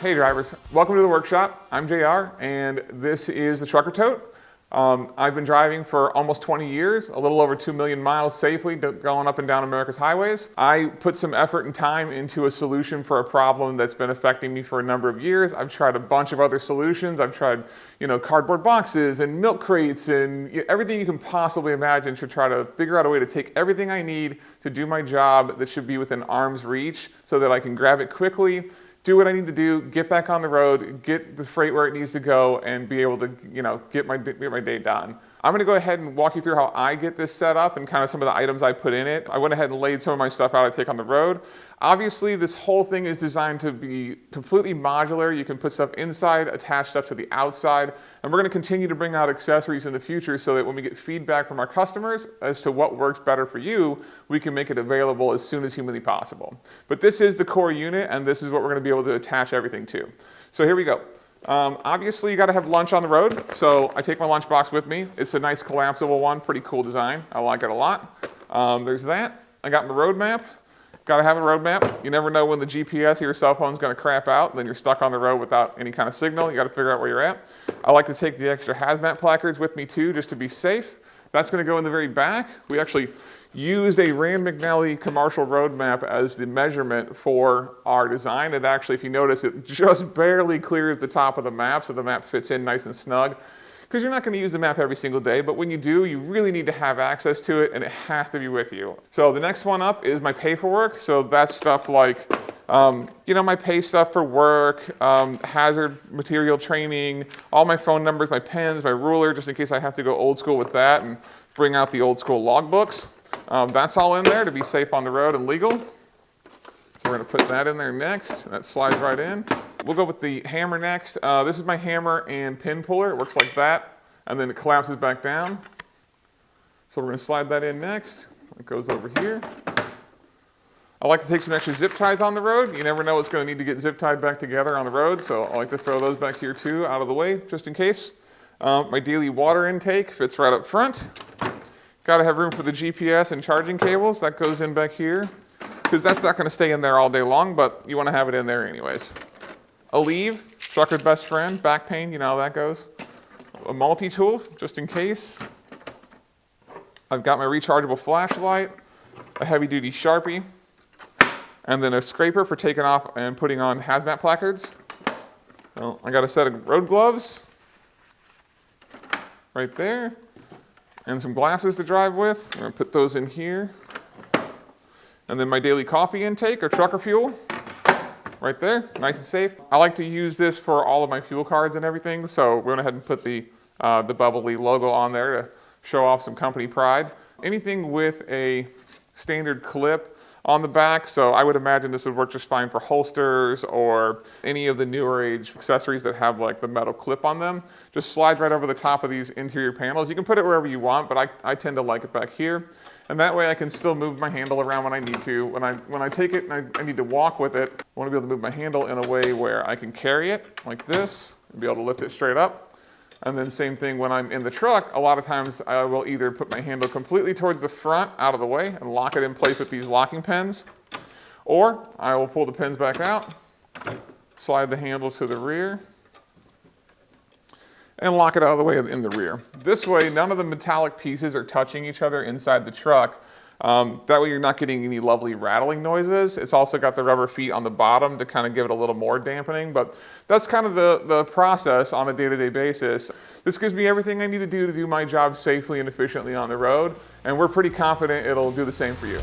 Hey drivers, welcome to the workshop. I'm JR and this is the Trucker Tote. I've been driving for almost 20 years, a little over 2 million miles safely going up and down America's highways. I put some effort and time into a solution for a problem that's been affecting me for a number of years. I've tried a bunch of other solutions. I've tried, cardboard boxes and milk crates and everything you can possibly imagine to try to figure out a way to take everything I need to do my job that should be within arm's reach so that I can grab it quickly, do what I need to do, get back on the road, get the freight where it needs to go, and be able to, get my day done. I'm going to go ahead and walk you through how I get this set up and kind of some of the items I put in it. I went ahead and laid some of my stuff out I take on the road. Obviously, this whole thing is designed to be completely modular. You can put stuff inside, attach stuff to the outside, and we're going to continue to bring out accessories in the future so that when we get feedback from our customers as to what works better for you, we can make it available as soon as humanly possible. But this is the core unit, and this is what we're going to be able to attach everything to. So here we go. Obviously, you got to have lunch on the road, so I take my lunchbox with me. It's a nice collapsible one, pretty cool design. I like it a lot. There's that. I got my road map. Got to have a road map. You never know when the GPS of your cell phone is going to crap out, and then you're stuck on the road without any kind of signal. You got to figure out where you're at. I like to take the extra hazmat placards with me too, just to be safe. That's going to go in the very back. We actually used a Rand McNally commercial road map as the measurement for our design. And actually, if you notice, it just barely clears the top of the map, so the map fits in nice and snug. Because you're not going to use the map every single day, but when you do, you really need to have access to it, and it has to be with you. So the next one up is my paperwork. So that's stuff like, my pay stuff for work, hazard material training, all my phone numbers, my pens, my ruler, just in case I have to go old school with that and bring out the old school logbooks. That's all in there to be safe on the road and legal. So we're going to put that in there next. That slides right in. We'll go with the hammer next. This is my hammer and pin puller. It works like that, and then it collapses back down. So we're going to slide that in next. It goes over here. I like to take some extra zip ties on the road. You never know what's going to need to get zip tied back together on the road, so I like to throw those back here too, out of the way, just in case. My daily water intake fits right up front. Got to have room for the GPS and charging cables. That goes in back here, because that's not going to stay in there all day long, but you want to have it in there anyways. A leave, trucker's best friend, back pain, you know how that goes. A multi-tool, just in case. I've got my rechargeable flashlight, a heavy-duty Sharpie, and then a scraper for taking off and putting on hazmat placards. Well, I got a set of road gloves, right there, and some glasses to drive with. I'm going to put those in here. And then my daily coffee intake or trucker fuel. Right there, nice and safe. I like to use this for all of my fuel cards and everything, so we're going ahead and put the BubbaLee logo on there to show off some company pride. Anything with a standard clip on the back, so I would imagine this would work just fine for holsters or any of the newer age accessories that have like the metal clip on them. Just slides right over the top of these interior panels. You can put it wherever you want, but I tend to like it back here. And that way I can still move my handle around when I need to. When I take it and I need to walk with it, I want to be able to move my handle in a way where I can carry it like this and be able to lift it straight up. And then same thing when I'm in the truck, a lot of times I will either put my handle completely towards the front, out of the way, and lock it in place with these locking pins, or I will pull the pins back out, slide the handle to the rear, and lock it out of the way in the rear. This way, none of the metallic pieces are touching each other inside the truck. That way you're not getting any lovely rattling noises. It's also got the rubber feet on the bottom to kind of give it a little more dampening, but that's kind of the process on a day-to-day basis. This gives me everything I need to do my job safely and efficiently on the road, and we're pretty confident it'll do the same for you.